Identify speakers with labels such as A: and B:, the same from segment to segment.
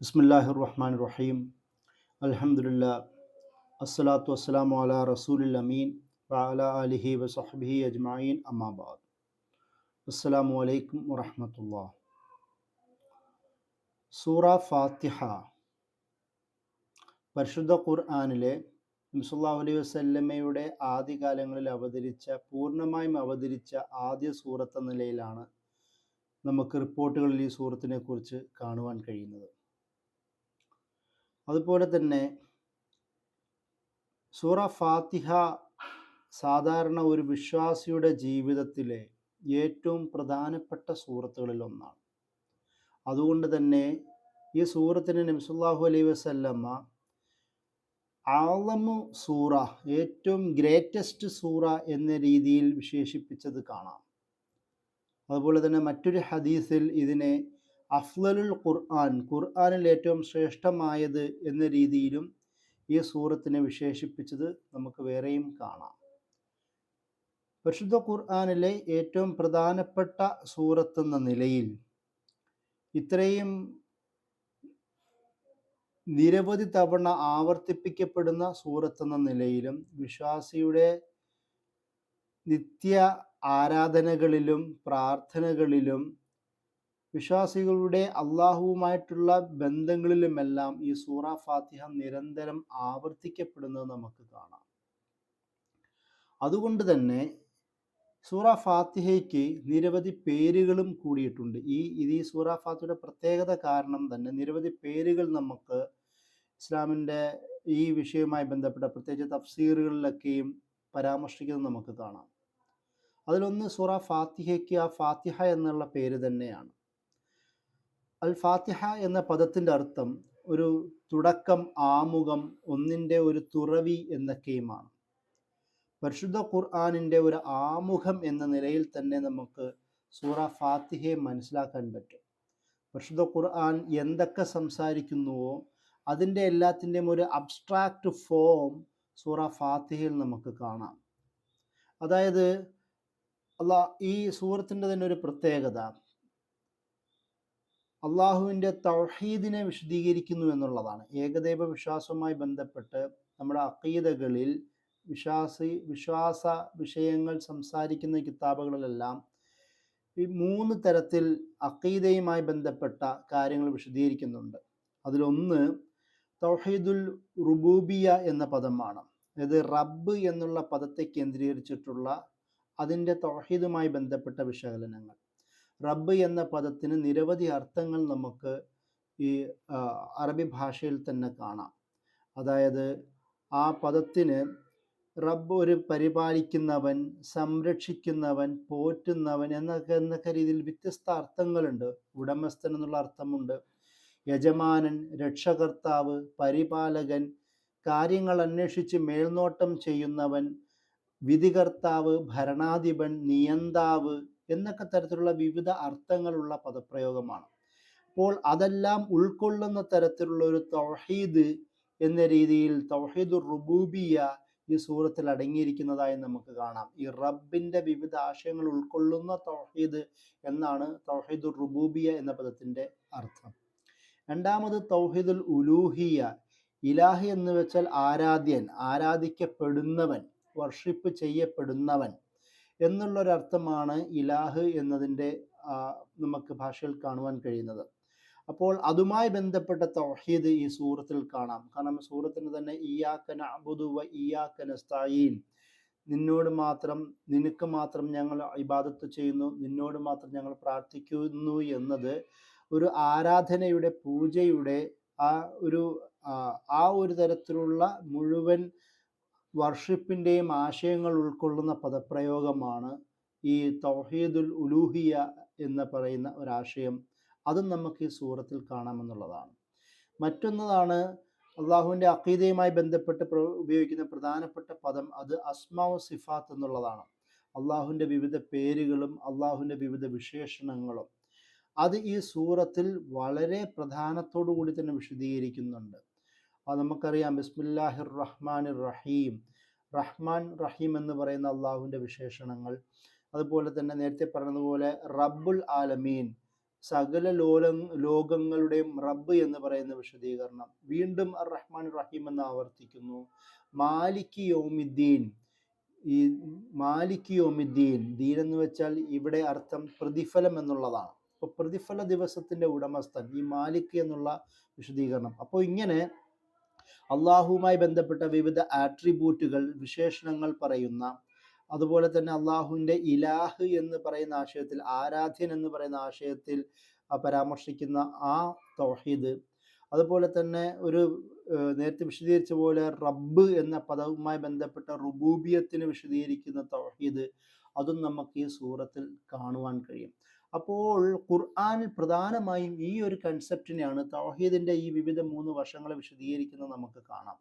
A: ബിസ്മില്ലാഹിർ റഹ്മാനിർ റഹീം. അൽഹംദുലില്ലാ. അസ്സലാത്തു വസ്സലാമു അലാ റസൂലിൽ അമീൻ വഅലാ ആലിഹി വസഹ്ബിഹി അജ്മഈൻ. അമ്മാ ബഅദ്. അസ്സലാമു അലൈക്കും വറഹ്മത്തുള്ളാഹി. സൂറ ഫാത്തിഹ പരിശുദ്ധ ഖുർആനിലെ നബി സല്ലല്ലാഹു അലൈഹി വസല്ലമയുടെ ആദ്യകാലങ്ങളിൽ പൂർണ്ണമായും അവതരിച്ച ആദ്യ സൂറത്ത് എന്ന നിലയിലാണ് നമുക്ക് റിപ്പോർട്ടുകളിൽ ഈ സൂറത്തിനെ കുറിച്ച് കാണുവാൻ കഴിയുന്നത്. അതുപോലെ തന്നെ സൂറ ഫാത്തിഹ സാധാരണ ഒരു വിശ്വാസിയുടെ ജീവിതത്തിലെ ഏറ്റവും പ്രധാനപ്പെട്ട സൂറത്തുകളിൽ ഒന്നാണ്. അതുകൊണ്ട് തന്നെ ഈ സൂറത്തിനെ നബി സല്ലല്ലാഹു അലൈഹി വസല്ലമ ആളമു സൂറ, ഏറ്റവും ഗ്രേറ്റസ്റ്റ് സൂറ എന്ന രീതിയിൽ വിശേഷിപ്പിച്ചത് കാണാം. അതുപോലെ തന്നെ മറ്റൊരു ഹദീസിൽ ഇതിനെ അഫ്ളലുൽ ഖുർആൻ, ഖുർആനിൽ ഏറ്റവും ശ്രേഷ്ഠമായത് എന്ന രീതിയിലും ഈ സൂറത്തിനെ വിശേഷിപ്പിച്ചത് നമുക്ക് വേറെയും കാണാം. പരിശുദ്ധ ഖുർആനിലെ ഏറ്റവും പ്രധാനപ്പെട്ട സൂറത്ത് എന്ന നിലയിൽ ഇത്രയും നിരവധി തവണ ആവർത്തിപ്പിക്കപ്പെടുന്ന സൂറത്ത് എന്ന നിലയിലും വിശ്വാസിയുടെ നിത്യ ആരാധനകളിലും പ്രാർത്ഥനകളിലും വിശ്വാസികളുടെ അള്ളാഹുവുമായിട്ടുള്ള ബന്ധങ്ങളിലുമെല്ലാം ഈ സൂറ ഫാത്തിഹ നിരന്തരം ആവർത്തിക്കപ്പെടുന്നത് നമുക്ക് കാണാം. അതുകൊണ്ട് തന്നെ സൂറ ഫാത്തിഹയ്ക്ക് നിരവധി പേരുകളും കൂടിയിട്ടുണ്ട്. ഈ സൂറ ഫാത്തിഹയുടെ പ്രത്യേകത കാരണം തന്നെ നിരവധി പേരുകൾ നമുക്ക് ഇസ്ലാമിൻ്റെ ഈ വിഷയവുമായി ബന്ധപ്പെട്ട പ്രത്യേകിച്ച് തഫ്സീറുകളിലൊക്കെയും പരാമർശിക്കുന്നത് നമുക്ക് കാണാം. അതിലൊന്ന് സൂറ ഫാത്തിഹയ്ക്ക് ആ ഫാത്തിഹ എന്നുള്ള പേര് തന്നെയാണ്. അൽ ഫാത്തിഹ എന്ന പദത്തിൻ്റെ അർത്ഥം ഒരു തുടക്കം, ആമുഖം, ഒന്നിൻ്റെ ഒരു തുറവി എന്നൊക്കെയുമാണ്. പരിശുദ്ധ ഖുർആനിൻ്റെ ഒരു ആമുഖം എന്ന നിലയിൽ തന്നെ നമുക്ക് സൂറ ഫാത്തിഹയെ മനസ്സിലാക്കാൻ പറ്റും. പരിശുദ്ധ ഖുർആൻ എന്തൊക്കെ സംസാരിക്കുന്നുവോ അതിൻ്റെ എല്ലാത്തിൻ്റെയും ഒരു അബ്സ്ട്രാക്റ്റ് ഫോം സൂറ ഫാത്തിഹയിൽ നമുക്ക് കാണാം. അതായത് ഈ സൂറത്തിൻ്റെ തന്നെ ഒരു പ്രത്യേകത അള്ളാഹുവിൻ്റെ തൗഹീദിനെ വിശദീകരിക്കുന്നു എന്നുള്ളതാണ്. ഏകദൈവ വിശ്വാസവുമായി ബന്ധപ്പെട്ട് നമ്മുടെ അഖീദകളിൽ വിശ്വാസ വിഷയങ്ങൾ സംസാരിക്കുന്ന കിതാബുകളിലെല്ലാം ഈ 3 തരത്തിൽ അഖീദയുമായി ബന്ധപ്പെട്ട കാര്യങ്ങൾ വിശദീകരിക്കുന്നുണ്ട്. അതിലൊന്ന് തൗഹീദുൽ റുബൂബിയ എന്ന പദമാണ്. അതായത് റബ്ബ് എന്നുള്ള പദത്തെ കേന്ദ്രീകരിച്ചിട്ടുള്ള അതിൻ്റെ തൗഹീദുമായി ബന്ധപ്പെട്ട വിശകലനങ്ങൾ. റബ്ബ് എന്ന പദത്തിന് നിരവധി അർത്ഥങ്ങൾ നമുക്ക് ഈ അറബി ഭാഷയിൽ തന്നെ കാണാം. അതായത് ആ പദത്തിന് റബ്ബ് ഒരു പരിപാലിക്കുന്നവൻ, സംരക്ഷിക്കുന്നവൻ, പോറ്റുന്നവൻ എന്നൊക്കെ രീതിയിൽ വ്യത്യസ്ത അർത്ഥങ്ങളുണ്ട്. ഉടമസ്ഥൻ എന്നുള്ള അർത്ഥമുണ്ട്, യജമാനൻ, രക്ഷകർത്താവ്, പരിപാലകൻ, കാര്യങ്ങൾ അന്വേഷിച്ച് മേൽനോട്ടം ചെയ്യുന്നവൻ, വിധികർത്താവ്, ഭരണാധിപൻ, നിയന്താവ് എന്നൊക്കെ തരത്തിലുള്ള വിവിധ അർത്ഥങ്ങളുള്ള പദപ്രയോഗമാണ്. അപ്പോൾ അതെല്ലാം ഉൾക്കൊള്ളുന്ന തരത്തിലുള്ള ഒരു തൗഹീദ് എന്ന രീതിയിൽ തൗഹീദുർ റുബൂബിയ ഈ സൂറത്തിൽ അടങ്ങിയിരിക്കുന്നതായി നമുക്ക് കാണാം. ഈ റബ്ബിൻ്റെ വിവിധ ആശയങ്ങൾ ഉൾക്കൊള്ളുന്ന തൗഹീദ് എന്നാണ് തൗഹീദുർ റുബൂബിയ എന്ന പദത്തിൻ്റെ അർത്ഥം. രണ്ടാമത് തൗഹീദുൽ ഉലൂഹിയ. ഇലാഹി എന്ന് വെച്ചാൽ ആരാധ്യൻ, ആരാധിക്കപ്പെടുന്നവൻ, വർഷിപ്പ് ചെയ്യപ്പെടുന്നവൻ എന്നുള്ളൊരർത്ഥമാണ് ഇലാഹ് എന്നതിൻ്റെ നമുക്ക് ഭാഷയിൽ കാണുവാൻ കഴിയുന്നത്. അപ്പോൾ അതുമായി ബന്ധപ്പെട്ട തൗഹീദ് ഈ സൂറത്തിൽ കാണാം. കാരണം സൂറത്തിന് തന്നെ ഇയ്യാക നഅ്ബുദു വ ഇയ്യാക നസ്തഈൻ, നിനക്ക് മാത്രം ഞങ്ങൾ ഇബാദത്ത് ചെയ്യുന്നു, നിന്നോട് മാത്രം ഞങ്ങൾ പ്രാർത്ഥിക്കുന്നു എന്നത് ഒരു ആരാധനയുടെ, പൂജയുടെ ആ ഒരു തരത്തിലുള്ള മുഴുവൻ വർഷിപ്പിൻ്റെയും ആശയങ്ങൾ ഉൾക്കൊള്ളുന്ന പദപ്രയോഗമാണ് ഈ തൗഹീദുൽ ഉലൂഹിയ എന്ന് പറയുന്ന ഒരാശയം. അതും നമുക്ക് ഈ സൂറത്തിൽ കാണാമെന്നുള്ളതാണ്. മറ്റൊന്നതാണ് അള്ളാഹുവിൻ്റെ അഖീദയുമായി ബന്ധപ്പെട്ട് ഉപയോഗിക്കുന്ന പ്രധാനപ്പെട്ട പദം, അത് അസ്മാഉ സിഫാത്ത് എന്നുള്ളതാണ്. അള്ളാഹുവിൻ്റെ വിവിധ പേരുകളും അള്ളാഹുവിൻ്റെ വിവിധ വിശേഷണങ്ങളും അത് ഈ സൂറത്തിൽ വളരെ പ്രധാനത്തോടു കൂടി തന്നെ വിശദീകരിക്കുന്നുണ്ട്. അത് നമുക്കറിയാം. ബിസ്മില്ലാഹിർ റഹ്മാനിർ റഹീം, റഹ്മാൻ റഹീം എന്ന് പറയുന്ന അള്ളാഹുവിൻ്റെ വിശേഷണങ്ങൾ. അതുപോലെ തന്നെ നേരത്തെ പറഞ്ഞതുപോലെ റബ്ബുൽ ആലമീൻ, സകല ലോകങ്ങളുടെയും റബ്ബ് എന്ന് പറയുന്ന വിശദീകരണം. വീണ്ടും അർ റഹ്മാൻ റഹീം എന്ന് ആവർത്തിക്കുന്നു. മാലിക് യൗമിദ്ദീൻ, ഈ മാലിക് യൗമിദ്ദീൻ, ദീൻ എന്ന് വെച്ചാൽ ഇവിടെ അർത്ഥം പ്രതിഫലം എന്നുള്ളതാണ്. അപ്പോൾ പ്രതിഫല ദിവസത്തിന്റെ ഉടമസ്ഥൻ, ഈ മാലിക് എന്നുള്ള വിശദീകരണം. അപ്പോൾ ഇങ്ങനെ അള്ളാഹുവുമായി ബന്ധപ്പെട്ട വിവിധ ആട്രിബ്യൂട്ടുകൾ, വിശേഷണങ്ങൾ പറയുന്ന, അതുപോലെ തന്നെ അള്ളാഹുവിൻ്റെ ഇലാഹ് എന്ന് പറയുന്ന ആശയത്തിൽ, ആരാധ്യൻ എന്ന് പറയുന്ന ആശയത്തിൽ പരാമർശിക്കുന്ന ആ തൗഹീദ്, അതുപോലെ തന്നെ ഒരു നേരത്തെ വിശദീകരിച്ച പോലെ റബ്ബ് എന്ന പദവുമായി ബന്ധപ്പെട്ട റുബൂബിയത്തിന് വിശദീകരിക്കുന്ന തൗഹീദ്, അതും നമുക്ക് ഈ സൂറത്തിൽ കാണുവാൻ കഴിയും. അപ്പോൾ ഖുർആനിൽ പ്രധാനമായും ഈ ഒരു കൺസെപ്റ്റിനെയാണ്, തൗഹീദിൻ്റെ ഈ വിവിധ 3 വശങ്ങളെ വിശദീകരിക്കുന്നത് നമുക്ക് കാണാം.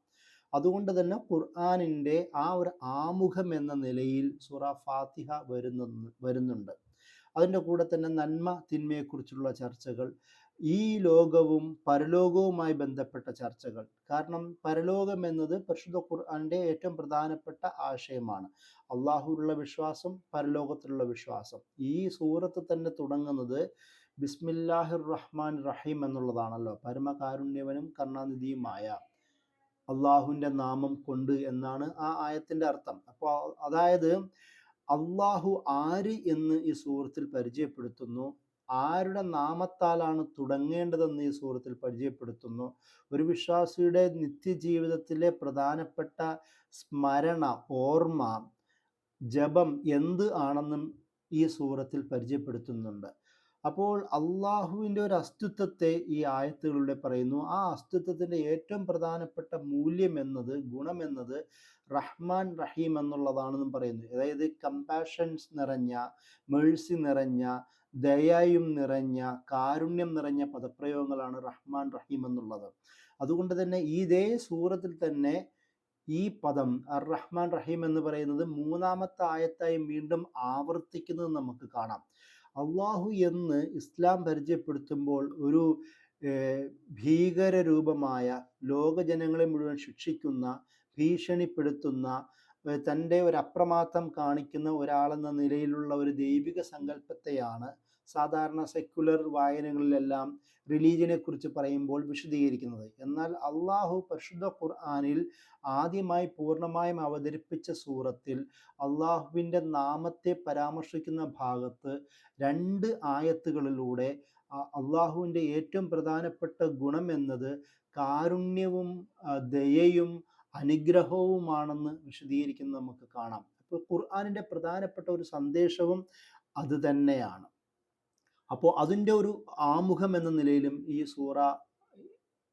A: അതുകൊണ്ട് തന്നെ ഖുർആനിൻ്റെ ആ ഒരു ആമുഖം എന്ന നിലയിൽ സൂറ ഫാത്തിഹ വരുന്നുണ്ട്. അതിൻ്റെ കൂടെ തന്നെ നന്മ തിന്മയെക്കുറിച്ചുള്ള ചർച്ചകൾ, ഈ ലോകവും പരലോകവുമായി ബന്ധപ്പെട്ട ചർച്ചകൾ. കാരണം പരലോകം എന്നത് പരിശുദ്ധ ഖുർആനിൻ്റെ ഏറ്റവും പ്രധാനപ്പെട്ട ആശയമാണ്. അള്ളാഹുവിലുള്ള വിശ്വാസം, പരലോകത്തിലുള്ള വിശ്വാസം. ഈ സൂറത്ത് തന്നെ തുടങ്ങുന്നത് ബിസ്മില്ലാഹിർ റഹ്മാൻ റഹീം എന്നുള്ളതാണല്ലോ, പരമകാരുണ്യവനും കരുണാനിധിയുമായ അള്ളാഹുവിൻ്റെ നാമം കൊണ്ട് എന്നാണ് ആ ആയത്തിൻ്റെ അർത്ഥം. അപ്പോൾ അതായത് അള്ളാഹു ആര് എന്ന് ഈ സൂറത്തിൽ പരിചയപ്പെടുത്തുന്നു, ആരുടെ നാമത്താലാണ് തുടങ്ങേണ്ടതെന്ന് ഈ സൂറത്തിൽ പരിചയപ്പെടുത്തുന്നു. ഒരു വിശ്വാസിയുടെ നിത്യജീവിതത്തിലെ പ്രധാനപ്പെട്ട സ്മരണ, ഓർമ്മ, ജപം എന്ത് ആണെന്നും ഈ സൂറത്തിൽ പരിചയപ്പെടുത്തുന്നുണ്ട്. അപ്പോൾ അള്ളാഹുവിൻ്റെ ഒരു അസ്തിത്വത്തെ ഈ ആയത്തുകളിലൂടെ പറയുന്നു. ആ അസ്തിത്വത്തിൻ്റെ ഏറ്റവും പ്രധാനപ്പെട്ട മൂല്യം എന്നത്, ഗുണമെന്നത് റഹ്മാൻ റഹീം എന്നുള്ളതാണെന്നും പറയുന്നു. അതായത് കമ്പാഷൻസ് നിറഞ്ഞ, മേഴ്സി നിറഞ്ഞ, ദയയും നിറഞ്ഞ, കാരുണ്യം നിറഞ്ഞ പദപ്രയോഗങ്ങളാണ് റഹ്മാൻ റഹീം എന്നുള്ളത്. അതുകൊണ്ട് തന്നെ ഇതേ സൂറത്തിൽ തന്നെ ഈ പദം അർ റഹ്മാൻ റഹീം എന്ന് പറയുന്നത് 3-ാമത്തെ ആയത്തായി വീണ്ടും ആവർത്തിക്കുന്നത് നമുക്ക് കാണാം. അള്ളാഹു എന്ന് ഇസ്ലാം പരിചയപ്പെടുത്തുമ്പോൾ ഒരു ഭീകര രൂപമായ, ലോകജനങ്ങളെ മുഴുവൻ ശിക്ഷിക്കുന്ന, ഭീഷണിപ്പെടുത്തുന്ന, തൻ്റെ ഒരു അപ്രമാദം കാണിക്കുന്ന ഒരാളെന്ന നിലയിലുള്ള ഒരു ദൈവിക സങ്കല്പത്തെയാണ് സാധാരണ സെക്യുലർ വായനകളിലെല്ലാം റിലീജിയനെ കുറിച്ച് പറയുമ്പോൾ വിശദീകരിക്കുന്നത്. എന്നാൽ അള്ളാഹു പരിശുദ്ധ ഖുർആനിൽ ആദ്യമായി പൂർണ്ണമായും അവതരിപ്പിച്ച സൂറത്തിൽ അള്ളാഹുവിൻ്റെ നാമത്തെ പരാമർശിക്കുന്ന ഭാഗത്ത് 2 ആയത്തുകളിലൂടെ അള്ളാഹുവിൻ്റെ ഏറ്റവും പ്രധാനപ്പെട്ട ഗുണം എന്നത് കാരുണ്യവും ദയയും അനുഗ്രഹവുമാണെന്ന് വിശദീകരിക്കുന്നത് നമുക്ക് കാണാം. അപ്പോൾ ഖുർആനിൻ്റെ പ്രധാനപ്പെട്ട ഒരു സന്ദേശവും അത് തന്നെയാണ്. അപ്പോൾ അതിൻ്റെ ഒരു ആമുഖം എന്ന നിലയിലും ഈ സൂറ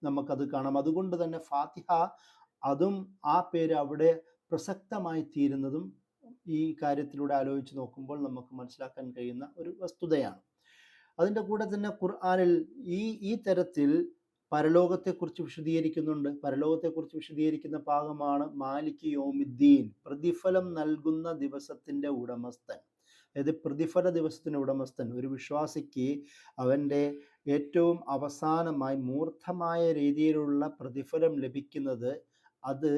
A: നമുക്കത് കാണാം. അതുകൊണ്ട് തന്നെ ഫാത്തിഹ, അതും ആ പേര് അവിടെ പ്രസക്തമായി തീരുന്നതും ഈ കാര്യത്തിലൂടെ ആലോചിച്ച് നോക്കുമ്പോൾ നമുക്ക് മനസ്സിലാക്കാൻ കഴിയുന്ന ഒരു വസ്തുതയാണ്. അതിൻ്റെ കൂടെ തന്നെ ഖുർആനിൽ ഈ തരത്തിൽ പരലോകത്തെക്കുറിച്ച് വിശദീകരിക്കുന്നുണ്ട്. പരലോകത്തെക്കുറിച്ച് വിശദീകരിക്കുന്ന ഭാഗമാണ് മാലിക് യൗമിദ്ദീൻ, പ്രതിഫലം നൽകുന്ന ദിവസത്തിൻ്റെ ഉടമസ്ഥൻ. അതായത് പ്രതിഫല ദിവസത്തിൻ്റെ ഉടമസ്ഥൻ. ഒരു വിശ്വാസിക്ക് അവൻ്റെ ഏറ്റവും അവസാനമായി മൂർത്തമായ രീതിയിലുള്ള പ്രതിഫലം ലഭിക്കുന്നത് അത്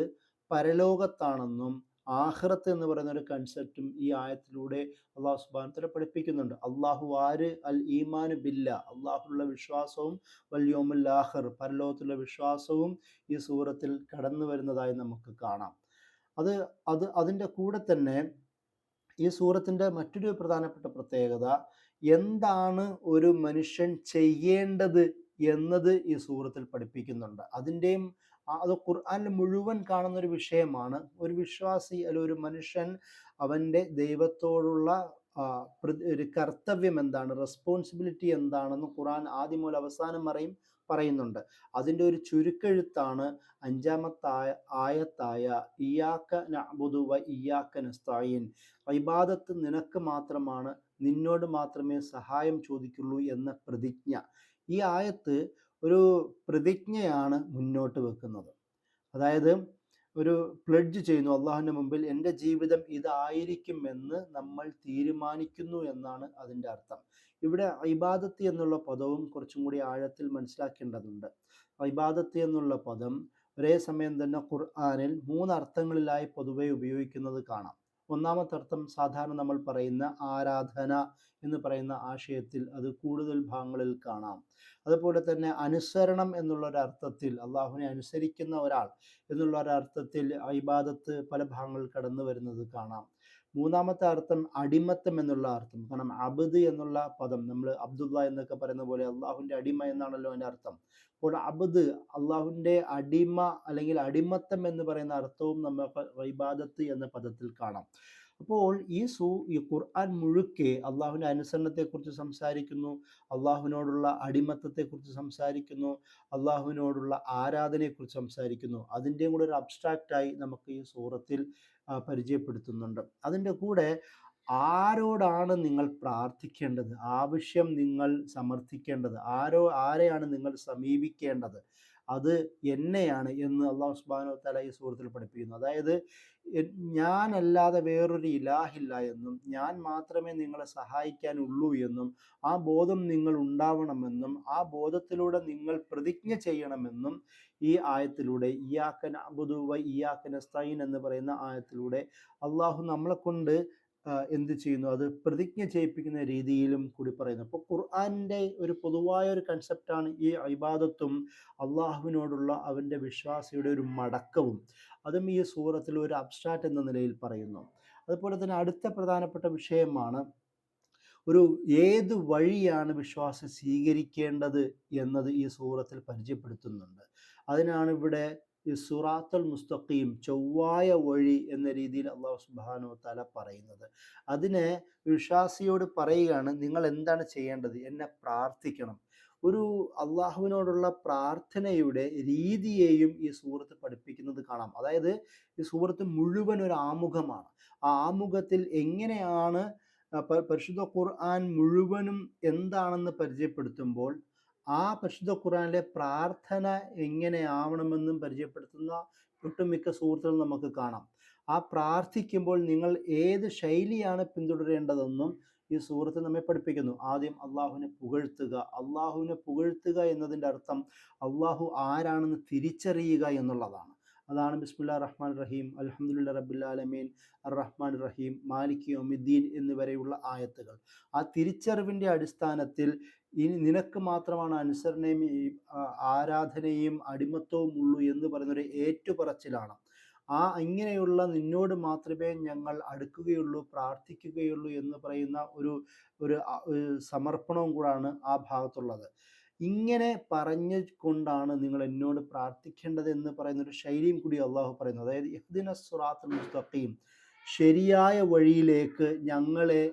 A: പരലോകത്താണെന്നും ആഖിറത്ത് എന്ന് പറയുന്ന ഒരു കൺസെപ്റ്റും ഈ ആയത്തിലൂടെ അള്ളാഹു സുബ്ഹാനഹു വ തആല പഠിപ്പിക്കുന്നുണ്ട്. അള്ളാഹു ആര്, അൽ ഈമാനു ബില്ലാ, അള്ളാഹുള്ള വിശ്വാസവും വൽ യൗമുൽ ആഖിർ, പരലോകത്തുള്ള വിശ്വാസവും ഈ സൂറത്തിൽ കടന്നു വരുന്നതായി നമുക്ക് കാണാം. അതിൻ്റെ കൂടെ തന്നെ ഈ സൂറത്തിൻ്റെ മറ്റൊരു പ്രധാനപ്പെട്ട പ്രത്യേകത, എന്താണ് ഒരു മനുഷ്യൻ ചെയ്യേണ്ടത് എന്നത് ഈ സൂറത്തിൽ പഠിപ്പിക്കുന്നുണ്ട്. അത് ഖുർആനിൽ മുഴുവൻ കാണുന്ന ഒരു വിഷയമാണ്. ഒരു വിശ്വാസി അല്ല ഒരു മനുഷ്യൻ അവൻ്റെ ദൈവത്തോടുള്ള ഒരു കർത്തവ്യം എന്താണ്, റെസ്പോൺസിബിലിറ്റി എന്താണെന്ന് ഖുർആൻ ആദ്യം മുതൽ അവസാനം വരെയും പറയുന്നുണ്ട്. അതിൻ്റെ ഒരു ചുരുക്കെഴുത്താണ് 5-ാമത്തെ ആയത്തായ ഇയ്യാക നഅ്ബുദു വ ഇയ്യാക നസ്തഈൻ, ഇബാദത്ത് നിനക്ക് മാത്രമാണ്, നിന്നോട് മാത്രമേ സഹായം ചോദിക്കുള്ളൂ എന്ന പ്രതിജ്ഞ. ഈ ആയത്ത് ഒരു പ്രതിജ്ഞയാണ് മുന്നോട്ട് വെക്കുന്നത്. അതായത് ഒരു പ്ലെഡ്ജ് ചെയ്യുന്നു, അള്ളാഹുവിൻ്റെ മുമ്പിൽ എൻ്റെ ജീവിതം ഇതായിരിക്കുമെന്ന് നമ്മൾ തീരുമാനിക്കുന്നു എന്നാണ് അതിൻ്റെ അർത്ഥം. ഇവിടെ ഇബാദത്ത് എന്നുള്ള പദവും കുറച്ചും കൂടി ആഴത്തിൽ മനസ്സിലാക്കേണ്ടതുണ്ട്. ഇബാദത്ത് എന്നുള്ള പദം ഒരേ സമയം തന്നെ ഖുർആനിൽ 3 അർത്ഥങ്ങളിലായി പൊതുവെ ഉപയോഗിക്കുന്നത് കാണാം. ഒന്നാമത്തെ അർത്ഥം സാധാരണ നമ്മൾ പറയുന്ന ആരാധന എന്ന് പറയുന്ന ആശയത്തിൽ അത് കൂടുതൽ ഭാഗങ്ങളിൽ കാണാം. അതുപോലെ തന്നെ അനുസരണം എന്നുള്ള ഒരു അർത്ഥത്തിൽ, അള്ളാഹുവിനെ അനുസരിക്കുന്ന ഒരാൾ എന്നുള്ള ഒരു അർത്ഥത്തിൽ ഇബാദത്ത് പല ഭാഗങ്ങളിൽ കടന്നു വരുന്നത് കാണാം. മൂന്നാമത്തെ അർത്ഥം അടിമത്തം എന്നുള്ള അർത്ഥം. കാരണം അബ്ദ് എന്നുള്ള പദം, നമ്മൾ അബ്ദുള്ള എന്നൊക്കെ പറയുന്ന പോലെ അള്ളാഹുവിൻ്റെ അടിമ എന്നാണല്ലോ അതിൻ്റെ അർത്ഥം. അപ്പോൾ അബ്ദ്, അള്ളാഹുവിൻ്റെ അടിമ അല്ലെങ്കിൽ അടിമത്തം എന്ന് പറയുന്ന അർത്ഥവും നമുക്ക് ഇബാദത്ത് എന്ന പദത്തിൽ കാണാം. അപ്പോൾ ഈ ഖുർആൻ മുഴുക്കെ അള്ളാഹുവിൻ്റെ അനുസരണത്തെക്കുറിച്ച് സംസാരിക്കുന്നു, അള്ളാഹുവിനോടുള്ള അടിമത്തത്തെക്കുറിച്ച് സംസാരിക്കുന്നു, അള്ളാഹുവിനോടുള്ള ആരാധനയെക്കുറിച്ച് സംസാരിക്കുന്നു. അതിൻ്റെയും കൂടെ ഒരു അബ്സ്ട്രാക്റ്റായി നമുക്ക് ഈ സൂറത്തിൽ പരിചയപ്പെടുത്തുന്നുണ്ട്. അതിൻ്റെ കൂടെ ആരോടാണ് നിങ്ങൾ പ്രാർത്ഥിക്കേണ്ടത്, ആവശ്യം നിങ്ങൾ സമർത്ഥിക്കേണ്ടത്, ആരെയാണ് നിങ്ങൾ സമീപിക്കേണ്ടത്, അത് എന്നെയാണ് എന്ന് അള്ളാഹു സുബ്ഹാനഹു വ തആല ഈ സൂറത്തിൽ പഠിപ്പിക്കുന്നു. അതായത് ഞാനല്ലാതെ വേറൊരു ഇലാഹില്ല എന്നും ഞാൻ മാത്രമേ നിങ്ങളെ സഹായിക്കാനുള്ളൂ എന്നും ആ ബോധം നിങ്ങൾ ഉണ്ടാവണമെന്നും ആ ബോധത്തിലൂടെ നിങ്ങൾ പ്രതിജ്ഞ ചെയ്യണമെന്നും ഈ ആയത്തിലൂടെ ഇയ്യാക നഅ്ബുദു വ ഇയ്യാക നസ്തഈൻ എന്ന് പറയുന്ന ആയത്തിലൂടെ അള്ളാഹു നമ്മളെ കൊണ്ട് എന്ത് ചെയ്യുന്നു, അത് പ്രതിജ്ഞ ചെയ്യിപ്പിക്കുന്ന രീതിയിലും കൂടി പറയുന്നു. അപ്പോൾ ഖുർആനിൻ്റെ ഒരു പൊതുവായ ഒരു കൺസെപ്റ്റാണ് ഈ ഇബാദത്തും അള്ളാഹുവിനോടുള്ള അവൻ്റെ വിശ്വാസിയുടെ ഒരു മടക്കവും. അതും ഈ സൂറത്തിൽ ഒരു അബ്സ്ട്രാക്റ്റ് എന്ന നിലയിൽ പറയുന്നു. അതുപോലെ തന്നെ അടുത്ത പ്രധാനപ്പെട്ട വിഷയമാണ് ഏത് വഴിയാണ് വിശ്വാസി സ്വീകരിക്കേണ്ടത് എന്നത് ഈ സൂറത്തിൽ പരിചയപ്പെടുത്തുന്നുണ്ട്. അതിനാണ് ഇവിടെ ഈ സിറാത്തുൽ മുസ്തഖീം, ചൊവ്വായ വഴി എന്ന രീതിയിൽ അള്ളാഹു സുബ്ഹാനഹു വ തആല പറയുന്നത്. അതിന് വിശ്വാസിയോട് പറയുകയാണ്, നിങ്ങൾ എന്താണ് ചെയ്യേണ്ടത്, എന്നെ പ്രാർത്ഥിക്കണം. ഒരു അള്ളാഹുവിനോടുള്ള പ്രാർത്ഥനയുടെ രീതിയെയും ഈ സൂറത്ത് പഠിപ്പിക്കുന്നത് കാണാം. അതായത് ഈ സൂറത്ത് മുഴുവൻ ഒരു ആമുഖമാണ്. ആ ആമുഖത്തിൽ എങ്ങനെയാണ് പരിശുദ്ധ ഖുർആൻ മുഴുവനും എന്താണെന്ന് പരിചയപ്പെടുത്തുമ്പോൾ ആ പരിശുദ്ധ ഖുർആനിലെ പ്രാർത്ഥന എങ്ങനെയാവണമെന്നും പരിചയപ്പെടുത്തുന്ന ഒട്ടുമിക്ക സൂറത്തുകൾ നമുക്ക് കാണാം. ആ പ്രാർത്ഥിക്കുമ്പോൾ നിങ്ങൾ ഏത് ശൈലിയാണ് പിന്തുടരേണ്ടതെന്നും ഈ സൂറത്ത് നമ്മെ പഠിപ്പിക്കുന്നു. ആദ്യം അള്ളാഹുവിനെ പുകഴ്ത്തുക എന്നതിൻ്റെ അർത്ഥം അള്ളാഹു ആരാണെന്ന് തിരിച്ചറിയുക എന്നുള്ളതാണ്. അതാണ് ബിസ്മില്ലാഹിർ റഹ്മാനിർ റഹീം, അൽഹംദുലില്ലാഹി റബ്ബിൽ ആലമീൻ, അർ റഹ്മാനിർ റഹീം, മാലികി യൗമിദ്ദീൻ എന്നിവരെയുള്ള ആയത്തുകൾ. ആ തിരിച്ചറിവിൻ്റെ അടിസ്ഥാനത്തിൽ ഇനി നിനക്ക് മാത്രമാണ് അനുസരണയും ആരാധനയും അടിമത്വവും ഉള്ളൂ എന്ന് പറയുന്നൊരു ഏറ്റുപറച്ചിലാണ്. ഇങ്ങനെയുള്ള നിന്നോട് മാത്രമേ ഞങ്ങൾ അടുക്കുകയുള്ളൂ, പ്രാർത്ഥിക്കുകയുള്ളൂ എന്ന് പറയുന്ന ഒരു സമർപ്പണവും കൂടാണ് ആ ഭാഗത്തുള്ളത്. ഇങ്ങനെ പറഞ്ഞുകൊണ്ടാണ് നിങ്ങൾ എന്നോട് പ്രാർത്ഥിക്കേണ്ടത് എന്ന് പറയുന്ന ഒരു ശൈലിയും കൂടി അള്ളാഹു പറയുന്നു. അതായത് ഇഹ്ദിനസ് സിറാത്തുൽ മുസ്തഖീം, ശരിയായ വഴിയിലേക്ക് ഞങ്ങളെ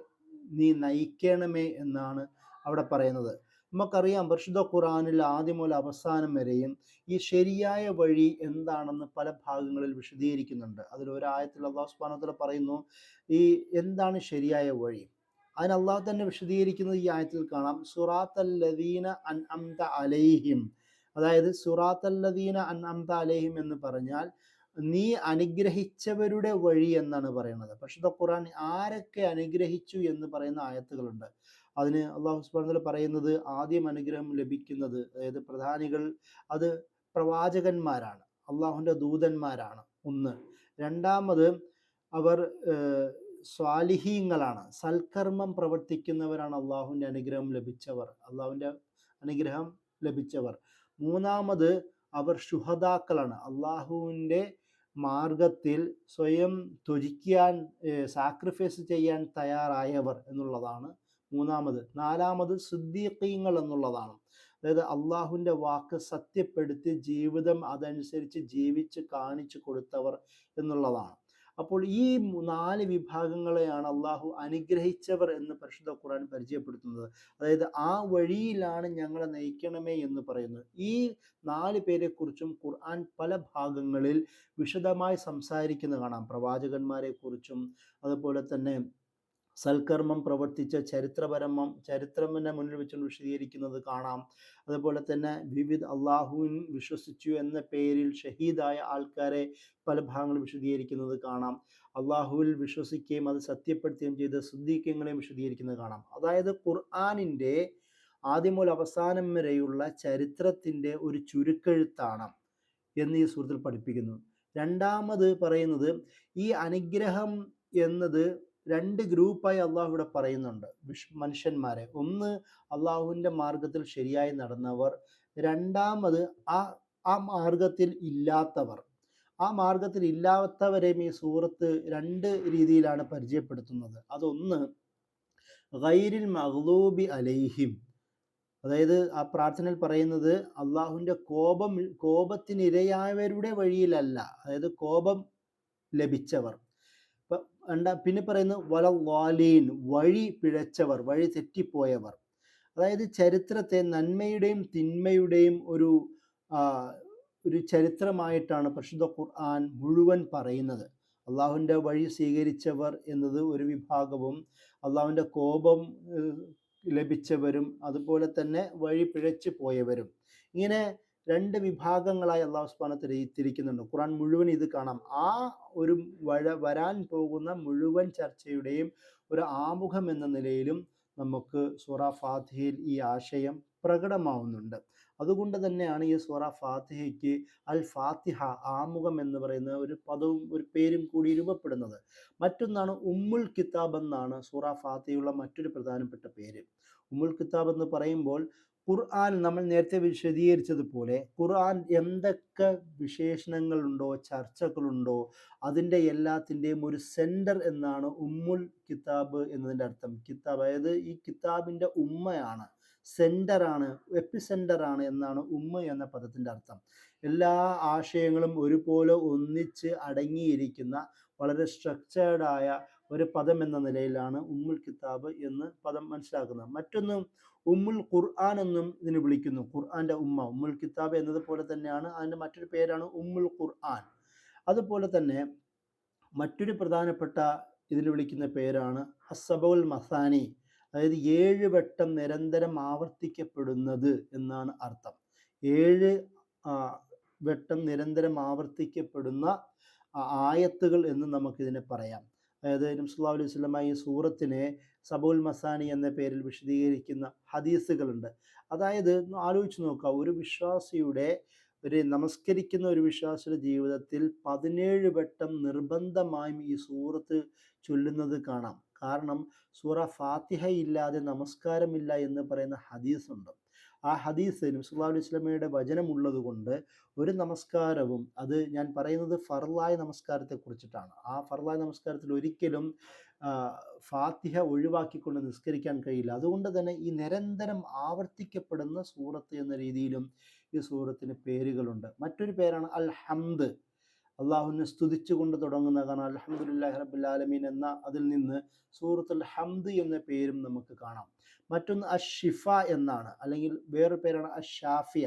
A: നീ നയിക്കണമേ എന്നാണ് അവിടെ പറയുന്നത്. നമുക്കറിയാം പരിശുദ്ധ ഖുർആനിൽ ആദ്യം മുതൽ അവസാനം വരെയും ഈ ശരിയായ വഴി എന്താണെന്ന് പല ഭാഗങ്ങളിൽ വിശദീകരിക്കുന്നുണ്ട്. അതിലൊരായത്തിൽ അല്ലാഹു സുബ്ഹാനഹു വ തആല പറയുന്നു എന്താണ് ശരിയായ വഴി. അതിന് അള്ളാഹു തന്നെ വിശദീകരിക്കുന്നത് ഈ ആയത്തിൽ കാണാം. സുറാത്തല്ലദീന അൻഅംത അലൈഹിം, അതായത് സുറാത്തല്ലദീന അൻഅംത അലൈഹിം എന്ന് പറഞ്ഞാൽ നീ അനുഗ്രഹിച്ചവരുടെ വഴി എന്നാണ് പറയുന്നത്. പരിശുദ്ധ ഖുർആൻ ആരൊക്കെ അനുഗ്രഹിച്ചു എന്ന് പറയുന്ന ആയത്തുകളുണ്ട്. അതിന് അള്ളാഹു സുബ്ഹാനഹു വ തആല പറയുന്നത് ആദ്യം അനുഗ്രഹം ലഭിക്കുന്നത്, അതായത് പ്രധാനികൾ, അത് പ്രവാചകന്മാരാണ്, അള്ളാഹുവിൻ്റെ ദൂതന്മാരാണ് ഒന്ന്. രണ്ടാമത് അവർ സ്വാലിഹീങ്ങളാണ്, സൽക്കർമ്മം പ്രവർത്തിക്കുന്നവരാണ് അള്ളാഹുവിൻ്റെ അനുഗ്രഹം ലഭിച്ചവർ. മൂന്നാമത് അവർ ശുഹദാക്കളാണ്, അള്ളാഹുവിൻ്റെ മാർഗത്തിൽ സ്വയം ത്യജിക്കാൻ, സാക്രിഫൈസ് ചെയ്യാൻ തയ്യാറായവർ എന്നുള്ളതാണ് മൂന്നാമത്. നാലാമത് സിദ്ദീഖീങ്ങൾ എന്നുള്ളതാണ്, അതായത് അള്ളാഹുവിൻ്റെ വാക്ക് സത്യപ്പെടുത്തി ജീവിതം അതനുസരിച്ച് ജീവിച്ച് കാണിച്ചു കൊടുത്തവർ എന്നുള്ളതാണ്. അപ്പോൾ ഈ 4 വിഭാഗങ്ങളെയാണ് അള്ളാഹു അനുഗ്രഹിച്ചവർ എന്ന് പരിശുദ്ധ ഖുർആൻ പരിചയപ്പെടുത്തുന്നത്. അതായത് ആ വഴിയിലാണ് ഞങ്ങളെ നയിക്കണമേ എന്ന് പറയുന്നു. ഈ 4 പേരെക്കുറിച്ചും ഖുർആൻ പല ഭാഗങ്ങളിൽ വിശദമായി സംസാരിക്കുന്നത് കാണാം. പ്രവാചകന്മാരെ കുറിച്ചും അതുപോലെ തന്നെ സൽക്കർമ്മം പ്രവർത്തിച്ച ചരിത്രമെന്നെ മുന്നിൽ വെച്ചുകൊണ്ട് വിശദീകരിക്കുന്നത് കാണാം. അതുപോലെ തന്നെ അള്ളാഹുവിൻ വിശ്വസിച്ചു എന്ന പേരിൽ ഷഹീദായ ആൾക്കാരെ പല ഭാഗങ്ങളിൽ വിശദീകരിക്കുന്നത് കാണാം. അള്ളാഹുവിൽ വിശ്വസിക്കുകയും അത് സത്യപ്പെടുത്തുകയും ചെയ്ത സിദ്ദീഖീങ്ങളെയും വിശദീകരിക്കുന്നത് കാണാം. അതായത് ഖുർആനിൻ്റെ ആദ്യം മുതൽ അവസാനം വരെയുള്ള ചരിത്രത്തിൻ്റെ ഒരു ചുരുക്കെഴുത്താണ് എന്ന് ഈ സൂറത്തിൽ പഠിപ്പിക്കുന്നു. രണ്ടാമത് പറയുന്നത് ഈ അനുഗ്രഹം എന്നത് രണ്ട് ഗ്രൂപ്പായി അള്ളാഹു ഇവിടെ പറയുന്നുണ്ട്. മനുഷ്യന്മാരെ. ഒന്ന് അള്ളാഹുവിൻ്റെ മാർഗത്തിൽ ശരിയായി നടന്നവർ, രണ്ടാമത് ആ ആ മാർഗത്തിൽ ഇല്ലാത്തവർ. ആ മാർഗത്തിൽ ഇല്ലാത്തവരെയും ഈ സൂറത്ത് രണ്ട് രീതിയിലാണ് പരിചയപ്പെടുത്തുന്നത്. അതൊന്ന് ഗൈരിൽ മഗ്ലൂബി അലൈഹിം, അതായത് ആ പ്രാർത്ഥനയിൽ പറയുന്നത് അള്ളാഹുവിൻ്റെ കോപത്തിനിരയായവരുടെ വഴിയിലല്ല, അതായത് കോപം ലഭിച്ചവർ. പിന്നെ പറയുന്നത് വലദ്ദാലീൻ, വഴി പിഴച്ചവർ, വഴി തെറ്റിപ്പോയവർ. അതായത് ചരിത്രത്തെ നന്മയുടെയും തിന്മയുടെയും ഒരു ചരിത്രമായിട്ടാണ് പരിശുദ്ധ ഖുർആൻ മുഴുവൻ പറയുന്നത്. അള്ളാഹുവിൻ്റെ വഴി സ്വീകരിച്ചവർ എന്നത് ഒരു വിഭാഗവും, അള്ളാഹുവിൻ്റെ കോപം ലഭിച്ചവരും, അതുപോലെ തന്നെ വഴി പിഴച്ചു പോയവരും. ഇങ്ങനെ രണ്ട് വിഭാഗങ്ങളായി അള്ളാഹു സുബ്ഹാനഹു തിരിക്കുന്നുണ്ട്. ഖുർആൻ മുഴുവൻ ഇത് കാണാം. ആ ഒരു വരാൻ പോകുന്ന മുഴുവൻ ചർച്ചയുടെയും ഒരു ആമുഖം എന്ന നിലയിലും നമുക്ക് സൂറ ഫാത്തിഹയിൽ ഈ ആശയം പ്രകടമാവുന്നുണ്ട്. അതുകൊണ്ട് തന്നെയാണ് ഈ സൂറ ഫാത്തിഹയ്ക്ക് അൽ ഫാത്തിഹ, ആമുഖം എന്ന് പറയുന്ന ഒരു പദവും ഒരു പേരും കൂടി രൂപപ്പെടുന്നത്. മറ്റൊന്നാണ് ഉമ്മുൽ കിതാബ് എന്നാണ് സൂറ ഫാത്തിഹയുള്ള മറ്റൊരു പ്രധാനപ്പെട്ട പേര്. ഉമ്മുൽ കിതാബ് എന്ന് പറയുമ്പോൾ ഖുർആൻ നമ്മൾ നേരത്തെ വിശദീകരിച്ചതുപോലെ ഖുർആൻ എന്തൊക്കെ വിശേഷണങ്ങളുണ്ടോ, ചർച്ചകളുണ്ടോ, അതിൻ്റെ എല്ലാത്തിൻ്റെയും ഒരു സെൻറ്റർ എന്നാണ് ഉമ്മുൽ കിതാബ് എന്നതിൻ്റെ അർത്ഥം. കിതാബ് അതായത് ഈ കിതാബിൻ്റെ ഉമ്മയാണ്, സെൻറ്ററാണ്, എപ്പിസെൻറ്ററാണ് എന്നാണ് ഉമ്മ എന്ന പദത്തിൻ്റെ അർത്ഥം. എല്ലാ ആശയങ്ങളും ഒരുപോലെ ഒന്നിച്ച് അടങ്ങിയിരിക്കുന്ന വളരെ സ്ട്രക്ചേർഡായ ഒരു പദം എന്ന നിലയിലാണ് ഉമ്മുൽ കിതാബ് എന്ന് പദം മനസ്സിലാക്കുന്നത്. മറ്റൊന്ന് ഉമ്മുൽ ഖുർആൻ എന്നും ഇതിന് വിളിക്കുന്നു. ഖുർആൻ്റെ ഉമ്മ, ഉമ്മുൽ കിതാബ് എന്നതുപോലെ തന്നെയാണ് അതിൻ്റെ മറ്റൊരു പേരാണ് ഉമ്മുൽ ഖുർആൻ. അതുപോലെ തന്നെ മറ്റൊരു പ്രധാനപ്പെട്ട ഇതിൽ വിളിക്കുന്ന പേരാണ് അസ്സബഉൽ മസാനി, അതായത് 7 വട്ടം നിരന്തരം ആവർത്തിക്കപ്പെടുന്നത് എന്നാണ് അർത്ഥം. 7 വട്ടം നിരന്തരം ആവർത്തിക്കപ്പെടുന്ന ആയത്തുകൾ എന്ന് നമുക്കിതിനെ പറയാം. അതായത് നബി സല്ലല്ലാഹു അലൈഹി വസല്ലം ഈ സൂറത്തിനെ സബഉൽ മസാനി എന്ന പേരിൽ വിശദീകരിക്കുന്ന ഹദീസുകളുണ്ട്. അതായത് ആലോചിച്ച് നോക്കുക, ഒരു വിശ്വാസിയുടെ നമസ്കരിക്കുന്ന ഒരു വിശ്വാസിയുടെ ജീവിതത്തിൽ 17 വട്ടം നിർബന്ധമായും ഈ സൂറത്ത് ചൊല്ലുന്നത് കാണാം. കാരണം സൂറ ഫാത്തിഹ ഇല്ലാതെ നമസ്കാരമില്ല എന്ന് പറയുന്ന ഹദീസുണ്ട്. ആ ഹദീസ് നബി സല്ലല്ലാഹു അലൈഹി വസല്ലമയുടെ വചനമുള്ളത് കൊണ്ട് ഒരു നമസ്കാരവും, അത് ഞാൻ പറയുന്നത് ഫർളായ നമസ്കാരത്തെ കുറിച്ചിട്ടാണ്, ആ ഫർളായ നമസ്കാരത്തിൽ ഒരിക്കലും ഫാത്തിഹ ഒഴിവാക്കിക്കൊണ്ട് നിസ്കരിക്കാൻ കഴിയില്ല. അതുകൊണ്ട് തന്നെ ഈ നിരന്തരം ആവർത്തിക്കപ്പെടുന്ന സൂറത്ത് എന്ന രീതിയിലും ഈ സൂറത്തിന് പേരുകളുണ്ട്. മറ്റൊരു പേരാണ് അൽ ഹംദ്, അള്ളാഹുവിനെ സ്തുതിച്ചുകൊണ്ട് തുടങ്ങുന്ന. കാരണം അൽഹംദുലില്ലാഹി റബ്ബിൽ ആലമീൻ എന്ന അതിൽ നിന്ന് സൂറത്തുൽ ഹംദ് എന്ന പേരും നമുക്ക് കാണാം. മറ്റൊന്ന് അഷിഫ എന്നാണ്, അല്ലെങ്കിൽ വേറൊരു പേരാണ് അഷാഫിയ,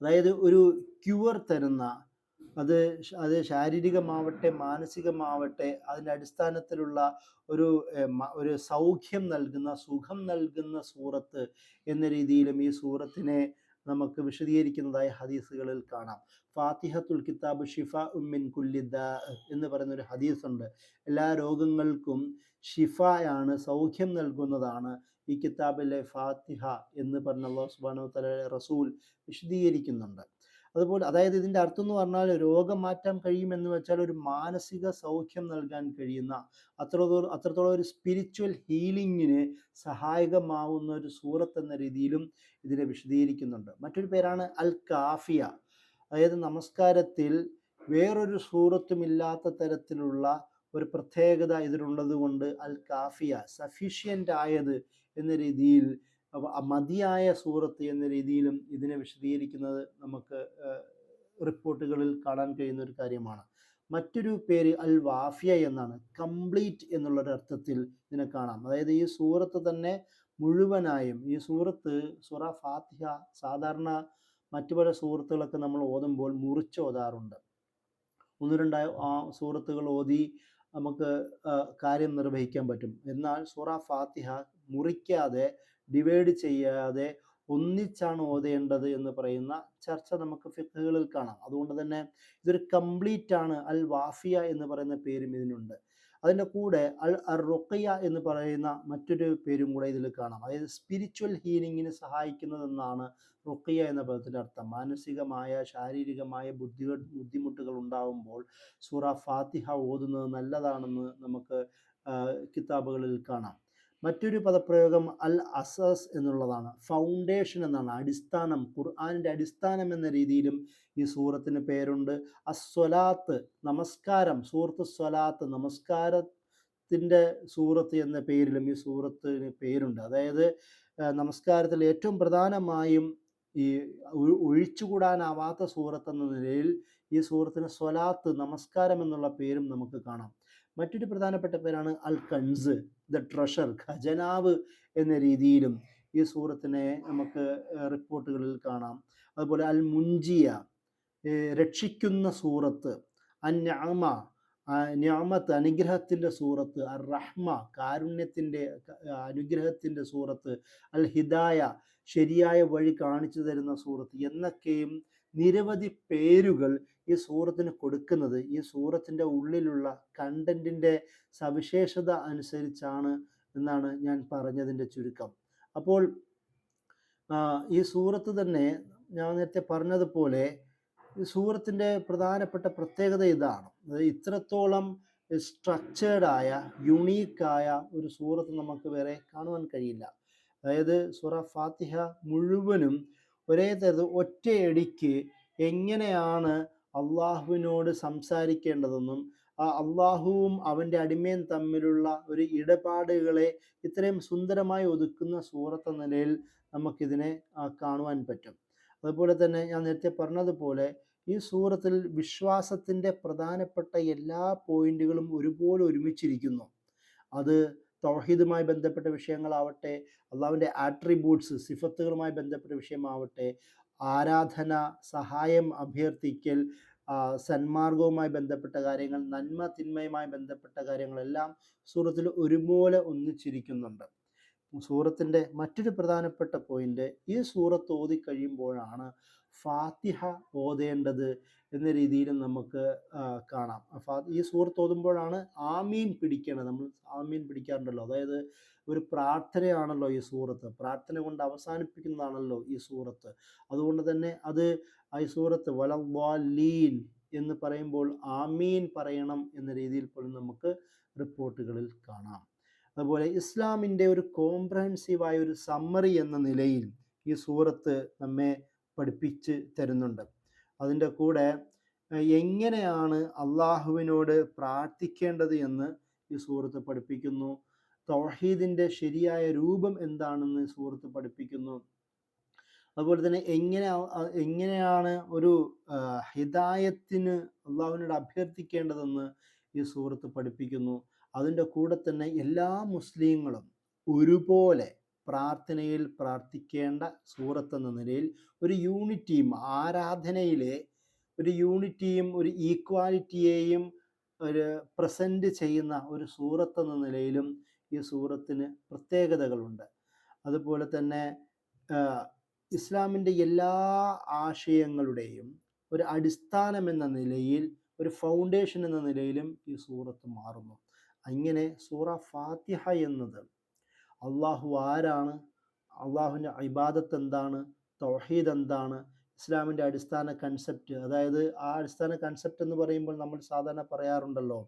A: അതായത് ഒരു ക്യൂർ തരുന്ന, അത് ശാരീരികമാവട്ടെ മാനസികമാവട്ടെ അതിൻ്റെ അടിസ്ഥാനത്തിലുള്ള ഒരു സൗഖ്യം നൽകുന്ന, സുഖം നൽകുന്ന സൂറത്ത് എന്ന രീതിയിലും ഈ സൂറത്തിനെ നമുക്ക് വിശദീകരിക്കുന്നതായ ഹദീസുകളിൽ കാണാം. ഫാത്തിഹത്തുൽ കിതാബ് ഷിഫ മിൻ കുല്ലി ദാ എന്ന് പറയുന്ന ഒരു ഹദീസുണ്ട്. എല്ലാ രോഗങ്ങൾക്കും ഷിഫയാണ്, സൗഖ്യം നൽകുന്നതാണ് ഈ കിതാബിലെ ഫാത്തിഹ എന്ന് പറഞ്ഞ അല്ലാഹു സുബ്ഹാനഹു വ തആല റസൂൽ വിശദീകരിക്കുന്നുണ്ട്. അതുപോലെ അതായത് ഇതിൻ്റെ അർത്ഥം എന്ന് പറഞ്ഞാൽ രോഗം മാറ്റാൻ കഴിയുമെന്ന് വെച്ചാൽ ഒരു മാനസിക സൗഖ്യം നൽകാൻ കഴിയുന്ന, അത്രത്തോളം ഒരു സ്പിരിച്വൽ ഹീലിങ്ങിന് സഹായകമാവുന്ന ഒരു സൂറത്ത് എന്ന രീതിയിലും ഇതിനെ വിശദീകരിക്കുന്നുണ്ട്. മറ്റൊരു പേരാണ് അൽ കാഫിയ, അതായത് നമസ്കാരത്തിൽ വേറൊരു സൂറത്തും ഇല്ലാത്ത തരത്തിലുള്ള ഒരു പ്രത്യേകത ഇതിലുള്ളത് കൊണ്ട് അൽ കാഫിയ, സഫീഷ്യൻ്റ് ആയത് എന്ന രീതിയിൽ, മതിയായ സൂറത്ത് എന്ന രീതിയിലും ഇതിനെ വിശദീകരിക്കുന്നത് നമുക്ക് റിപ്പോർട്ടുകളിൽ കാണാൻ കഴിയുന്ന ഒരു കാര്യമാണ്. മറ്റൊരു പേര് അൽ വാഫിയ എന്നാണ്, കംപ്ലീറ്റ് എന്നുള്ളൊരർത്ഥത്തിൽ ഇതിനെ കാണാം. അതായത് ഈ സൂറത്ത് തന്നെ മുഴുവനായും, ഈ സൂറ ഫാത്തിഹ സാധാരണ മറ്റു പല സൂറത്തുകളൊക്കെ നമ്മൾ ഓതുമ്പോൾ മുറിച്ചോതാറുണ്ട്. 1-2 സൂറത്തുകൾ ഓതി നമുക്ക് കാര്യം നിർവഹിക്കാൻ പറ്റും. എന്നാൽ സൂറ ഫാത്തിഹ മുറിക്കാതെ, ഡിവൈഡ് ചെയ്യാതെ ഒന്നിച്ചാണ് ഓതേണ്ടത് എന്ന് പറയുന്ന ചർച്ച നമുക്ക് ഫിഖ്ഹുകളിൽ കാണാം. അതുകൊണ്ട് തന്നെ ഇതൊരു കംപ്ലീറ്റ് ആണ്. അൽ വാഫിയ എന്ന് പറയുന്ന പേരും ഇതിനുണ്ട്. അതിൻ്റെ കൂടെ അർ റുഖിയ എന്ന് പറയുന്ന മറ്റൊരു പേരും കൂടെ ഇതിൽ കാണാം. അതായത് സ്പിരിച്വൽ ഹീലിങ്ങിന് സഹായിക്കുന്നതെന്നാണ് റുഖിയ എന്ന പദത്തിൻ്റെ അർത്ഥം. മാനസികമായ ശാരീരികമായ ബുദ്ധിമുട്ടുകൾ ഉണ്ടാകുമ്പോൾ സൂറ ഫാത്തിഹ ഓതുന്നത് നല്ലതാണെന്ന് നമുക്ക് കിതാബുകളിൽ കാണാം. മറ്റൊരു പദപ്രയോഗം അൽ അസസ് എന്നുള്ളതാണ്. ഫൗണ്ടേഷൻ എന്നാണ്, അടിസ്ഥാനം. ഖുർആനിൻ്റെ അടിസ്ഥാനം എന്ന രീതിയിലും ഈ സൂറത്തിന് പേരുണ്ട്. അസ്വലാത്ത്, നമസ്കാരം, സൂറത്ത് സ്വലാത്ത്, നമസ്കാരത്തിൻ്റെ സൂറത്ത് എന്ന പേരിലും ഈ സൂറത്തിന് പേരുണ്ട്. അതായത് നമസ്കാരത്തിൽ ഏറ്റവും പ്രധാനമായും ഈ ഒഴിച്ചുകൂടാനാവാത്ത സൂറത്ത് എന്ന നിലയിൽ ഈ സൂറത്തിന് സ്വലാത്ത്, നമസ്കാരം എന്നുള്ള പേരും നമുക്ക് കാണാം. മറ്റൊരു പ്രധാനപ്പെട്ട പേരാണ് അൽ കൻസ്, ദ ട്രഷർ, ഖജനാവ് എന്ന രീതിയിലും ഈ സൂറത്തിനെ നമുക്ക് റിപ്പോർട്ടുകളിൽ കാണാം. അതുപോലെ അൽ മുൻജിയ, രക്ഷിക്കുന്ന സൂറത്ത്, അൻ നഅമ, നിഅമത്ത്, അനുഗ്രഹത്തിൻ്റെ സൂറത്ത്, അർ റഹ്മ, കാരുണ്യത്തിൻ്റെ അനുഗ്രഹത്തിൻ്റെ സൂറത്ത്, അൽ ഹിദായ, ശരിയായ വഴി കാണിച്ചു തരുന്ന സൂറത്ത് എന്നൊക്കെയും നിരവധി പേരുകൾ ഈ സൂറത്തിന് കൊടുക്കുന്നത് ഈ സൂറത്തിൻ്റെ ഉള്ളിലുള്ള കണ്ടൻറ്റിൻ്റെ സവിശേഷത അനുസരിച്ചാണ് എന്നാണ് ഞാൻ പറഞ്ഞതിൻ്റെ ചുരുക്കം. അപ്പോൾ ഈ സൂറത്ത് തന്നെ ഞാൻ നേരത്തെ പറഞ്ഞതുപോലെ ഈ സൂറത്തിൻ്റെ പ്രധാനപ്പെട്ട പ്രത്യേകത ഇതാണ്. അതായത് ഇത്രത്തോളം സ്ട്രക്ചേർഡായ, യുണീക്കായ ഒരു സൂറത്ത് നമുക്ക് വേറെ കാണുവാൻ കഴിയില്ല. അതായത് സൂറ ഫാത്തിഹ മുഴുവനും ഒരേ തരത്തിൽ ഒറ്റയടിക്ക് എങ്ങനെയാണ് അള്ളാഹുവിനോട് സംസാരിക്കേണ്ടതെന്നും അള്ളാഹുവും അവൻ്റെ അടിമയും തമ്മിലുള്ള ഒരു ഇടപാടുകളെ ഇത്രയും സുന്ദരമായി ഒതുക്കുന്ന സൂറത്ത് എന്ന നിലയിൽ നമുക്കിതിനെ കാണുവാൻ പറ്റും. അതുപോലെ തന്നെ ഞാൻ നേരത്തെ പറഞ്ഞതുപോലെ ഈ സൂറത്തിൽ വിശ്വാസത്തിൻ്റെ പ്രധാനപ്പെട്ട എല്ലാ പോയിന്റുകളും ഒരുപോലെ ഒരുമിച്ചിരിക്കുന്നു. അത് തൗഹീദുമായി ബന്ധപ്പെട്ട വിഷയങ്ങളാവട്ടെ, അള്ളാഹുവിൻ്റെ ആട്രിബ്യൂട്ട്സ്, സിഫത്തുകളുമായി ബന്ധപ്പെട്ട വിഷയമാവട്ടെ, ആരാധന, സഹായം അഭ്യർത്ഥിക്കൽ, സന്മാർഗവുമായി ബന്ധപ്പെട്ട കാര്യങ്ങൾ, നന്മ തിന്മയുമായി ബന്ധപ്പെട്ട കാര്യങ്ങളെല്ലാം സൂറത്തിൽ ഒരുപോലെ ഒന്നിച്ചിരിക്കുന്നുണ്ട്. സൂറത്തിൻ്റെ മറ്റൊരു പ്രധാനപ്പെട്ട പോയിന്റ്, ഈ സൂറത്ത് ഓതി കഴിയുമ്പോഴാണ് ഫാത്തിഹ ഓതേണ്ടത് എന്ന രീതിയിലും നമുക്ക് കാണാം. ഈ സൂറത്ത് ഓതുമ്പോഴാണ് ആമീൻ പിടിക്കേണ്ടത്. നമ്മൾ ആമീൻ പിടിക്കാറുണ്ടല്ലോ, അതായത് ഒരു പ്രാർത്ഥനയാണല്ലോ ഈ സൂറത്ത്, പ്രാർത്ഥന കൊണ്ട് അവസാനിപ്പിക്കുന്നതാണല്ലോ ഈ സൂറത്ത്. അതുകൊണ്ട് തന്നെ അത് ഈ സൂറത്ത് വലദ്ദാലീൻ എന്ന് പറയുമ്പോൾ ആമീൻ പറയണം എന്ന രീതിയിൽ പോലും നമുക്ക് റിപ്പോർട്ടുകളിൽ കാണാം. അതുപോലെ ഇസ്ലാമിൻ്റെ ഒരു കോംപ്രഹെൻസീവായ ഒരു സമ്മറി എന്ന നിലയിൽ ഈ സൂറത്ത് നമ്മെ പഠിപ്പിച്ച് തരുന്നുണ്ട്. അതിൻ്റെ കൂടെ എങ്ങനെയാണ് അള്ളാഹുവിനോട് പ്രാർത്ഥിക്കേണ്ടത് എന്ന് ഈ സൂറത്ത് പഠിപ്പിക്കുന്നു. തൗഹീദിൻ്റെ ശരിയായ രൂപം എന്താണെന്ന് സൂറത്ത് പഠിപ്പിക്കുന്നു. അതുപോലെ തന്നെ എങ്ങനെയാണ് ഒരു ഹിദായത്തിന് അള്ളാഹുവിനോട് അഭ്യർത്ഥിക്കേണ്ടതെന്ന് ഈ സൂറത്ത് പഠിപ്പിക്കുന്നു. അതിൻ്റെ കൂടെ തന്നെ എല്ലാ മുസ്ലിങ്ങളും ഒരുപോലെ പ്രാർത്ഥനയിൽ പ്രാർത്ഥിക്കേണ്ട സൂറത്ത് എന്ന നിലയിൽ ഒരു യൂണിറ്റിയും, ആരാധനയിലെ ഒരു യൂണിറ്റിയും ഒരു ഈക്വാലിറ്റിയെയും ഒരു പ്രസൻറ്റ് ചെയ്യുന്ന ഒരു സൂറത്ത് എന്ന നിലയിലും ഈ സൂറത്തിന് പ്രത്യേകതകളുണ്ട്. അതുപോലെ തന്നെ ഇസ്ലാമിൻ്റെ എല്ലാ ആശയങ്ങളുടെയും ഒരു അടിസ്ഥാനം എന്ന നിലയിൽ, ഒരു ഫൗണ്ടേഷൻ എന്ന നിലയിലും ഈ സൂറത്ത് മാറുന്നു. അങ്ങനെ സൂറ ഫാത്തിഹ എന്നത് അള്ളാഹു ആരാണ്, അള്ളാഹുവിൻ്റെ ഇബാദത്ത് എന്താണ്, തൗഹീദ് എന്താണ്, ഇസ്ലാമിൻ്റെ അടിസ്ഥാന കൺസെപ്റ്റ്, അതായത് ആ അടിസ്ഥാന കൺസെപ്റ്റ് എന്ന് പറയുമ്പോൾ നമ്മൾ സാധാരണ പറയാറുണ്ടല്ലോ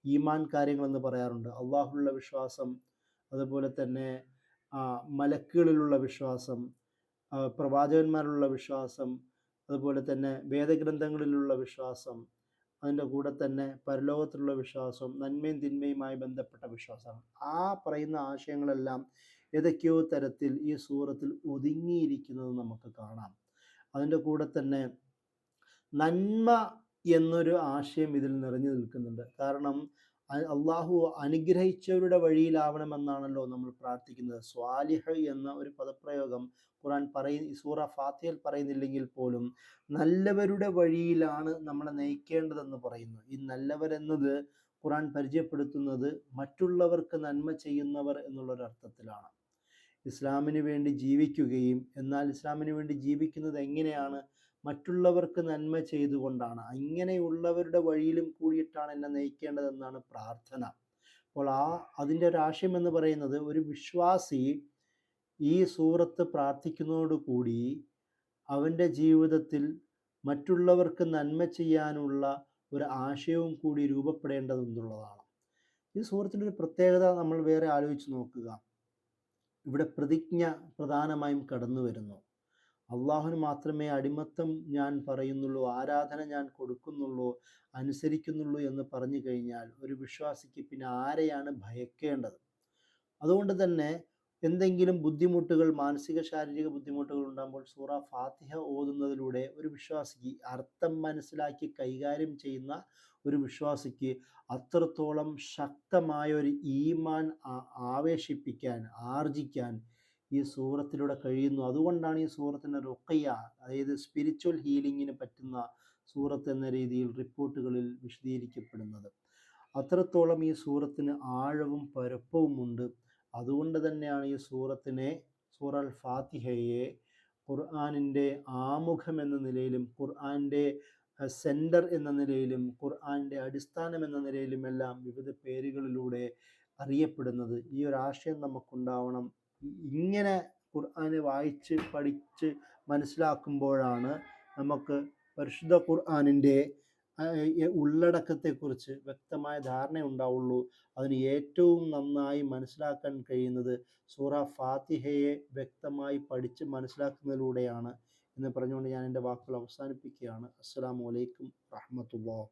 A: ഈമാൻ കാര്യങ്ങളെന്ന് പറയാറുണ്ട്. അള്ളാഹുള്ള വിശ്വാസം, അതുപോലെ തന്നെ മലക്കുകളിലുള്ള വിശ്വാസം, പ്രവാചകന്മാരിലുള്ള വിശ്വാസം, അതുപോലെ തന്നെ വേദഗ്രന്ഥങ്ങളിലുള്ള വിശ്വാസം, അതിൻ്റെ കൂടെ തന്നെ പരലോകത്തിലുള്ള വിശ്വാസം, നന്മയും തിന്മയുമായി ബന്ധപ്പെട്ട വിശ്വാസം. ആ പറയുന്ന ആശയങ്ങളെല്ലാം ഏതൊക്കെയോ തരത്തിൽ ഈ സൂറത്തിൽ ഒതുങ്ങിയിരിക്കുന്നത് നമുക്ക് കാണാം. അതിൻ്റെ കൂടെ തന്നെ നന്മ എന്നൊരു ആശയം ഇതിൽ നിറഞ്ഞു നിൽക്കുന്നുണ്ട്. കാരണം അള്ളാഹു അനുഗ്രഹിച്ചവരുടെ വഴിയിലാവണമെന്നാണല്ലോ നമ്മൾ പ്രാർത്ഥിക്കുന്നത്. സ്വാലിഹ് എന്ന ഒരു പദപ്രയോഗം ഖുർആൻ സൂറ ഫാത്തിഹയിൽ പറയുന്നില്ലെങ്കിൽ പോലും നല്ലവരുടെ വഴിയിലാണ് നമ്മളെ നയിക്കേണ്ടതെന്ന് പറയുന്നു. ഈ നല്ലവരെന്നത് ഖുർആൻ പരിചയപ്പെടുത്തുന്നത് മറ്റുള്ളവർക്ക് നന്മ ചെയ്യുന്നവർ എന്നുള്ളൊരർത്ഥത്തിലാണ്. ഇസ്ലാമിന് വേണ്ടി ജീവിക്കുകയും, എന്നാൽ ഇസ്ലാമിന് വേണ്ടി ജീവിക്കുന്നത് എങ്ങനെയാണ്? മറ്റുള്ളവർക്ക് നന്മ ചെയ്തുകൊണ്ടാണ്. അങ്ങനെയുള്ളവരുടെ വഴിയിലും കൂടിയിട്ടാണ് എന്നെ നയിക്കേണ്ടതെന്നാണ് പ്രാർത്ഥന. അപ്പോൾ അതിൻ്റെ ഒരു ആശയം എന്ന് പറയുന്നത്, ഒരു വിശ്വാസി ഈ സൂറത്ത് പ്രാർത്ഥിക്കുന്നതോടുകൂടി അവൻ്റെ ജീവിതത്തിൽ മറ്റുള്ളവർക്ക് നന്മ ചെയ്യാനുള്ള ഒരു ആശയവും കൂടി രൂപപ്പെടേണ്ടതെന്നുള്ളതാണ്. ഈ സൂറത്തിൻ്റെ ഒരു പ്രത്യേകത നമ്മൾ വേറെ ആലോചിച്ച് നോക്കുക. ഇവിടെ പ്രതിജ്ഞ പ്രധാനമായും കടന്നു വരുന്നു. അള്ളാഹുവിന് മാത്രമേ അടിമത്തം ഞാൻ പറയുന്നുള്ളൂ, ആരാധന ഞാൻ കൊടുക്കുന്നുള്ളൂ, അനുസരിക്കുന്നുള്ളൂ എന്ന് പറഞ്ഞു കഴിഞ്ഞാൽ ഒരു വിശ്വാസിക്ക് പിന്നെ ആരെയാണ് ഭയക്കേണ്ടത്? അതുകൊണ്ട് തന്നെ എന്തെങ്കിലും ബുദ്ധിമുട്ടുകൾ, മാനസിക ശാരീരിക ബുദ്ധിമുട്ടുകൾ ഉണ്ടാകുമ്പോൾ സൂറ ഫാത്തിഹ ഓതുന്നതിലൂടെ ഒരു വിശ്വാസിക്ക് അർത്ഥം മനസ്സിലാക്കി കൈകാര്യം ചെയ്യുന്ന ഒരു വിശ്വാസിക്ക് അത്രത്തോളം ശക്തമായ ഒരു ഈമാൻ ആവേശിപ്പിക്കാൻ, ആർജിക്കാൻ ഈ സൂറത്തിലൂടെ കഴിയുന്നു. അതുകൊണ്ടാണ് ഈ സൂറത്തിന് റുഖയ്യ, അതായത് സ്പിരിച്വൽ ഹീലിങ്ങിന് പറ്റുന്ന സൂറത്ത് എന്ന രീതിയിൽ റിപ്പോർട്ടുകളിൽ വിശദീകരിക്കപ്പെടുന്നത്. അത്രത്തോളം ഈ സൂറത്തിന് ആഴവും പരപ്പവുമുണ്ട്. അതുകൊണ്ട് തന്നെയാണ് ഈ സൂറത്തിനെ, സൂറ അൽ ഫാത്തിഹയെ ഖുർആനിൻ്റെ ആമുഖം എന്ന നിലയിലും ഖുർആൻ്റെ സെൻറ്റർ എന്ന നിലയിലും ഖുർആൻ്റെ അടിസ്ഥാനം എന്ന നിലയിലുമെല്ലാം വിവിധ പേരുകളിലൂടെ അറിയപ്പെടുന്നത്. ഈ ഒരു ആശയം നമുക്കുണ്ടാവണം. ഇങ്ങനെ ഖുർആനെ വായിച്ച് പഠിച്ച് മനസ്സിലാക്കുമ്പോഴാണ് നമുക്ക് പരിശുദ്ധ ഖുർആനിൻ്റെ ഉള്ളടക്കത്തെക്കുറിച്ച് വ്യക്തമായ ധാരണയുണ്ടാവുള്ളൂ. അതിന് ഏറ്റവും നന്നായി മനസ്സിലാക്കാൻ കഴിയുന്നത് സൂറ ഫാത്തിഹയെ വ്യക്തമായി പഠിച്ച് മനസ്സിലാക്കുന്നതിലൂടെയാണ് എന്ന് പറഞ്ഞുകൊണ്ട് ഞാൻ എൻ്റെ വാക്കുകൾ അവസാനിപ്പിക്കുകയാണ്. അസ്സലാമു അലൈക്കും വറഹ്മത്തുള്ളാഹി.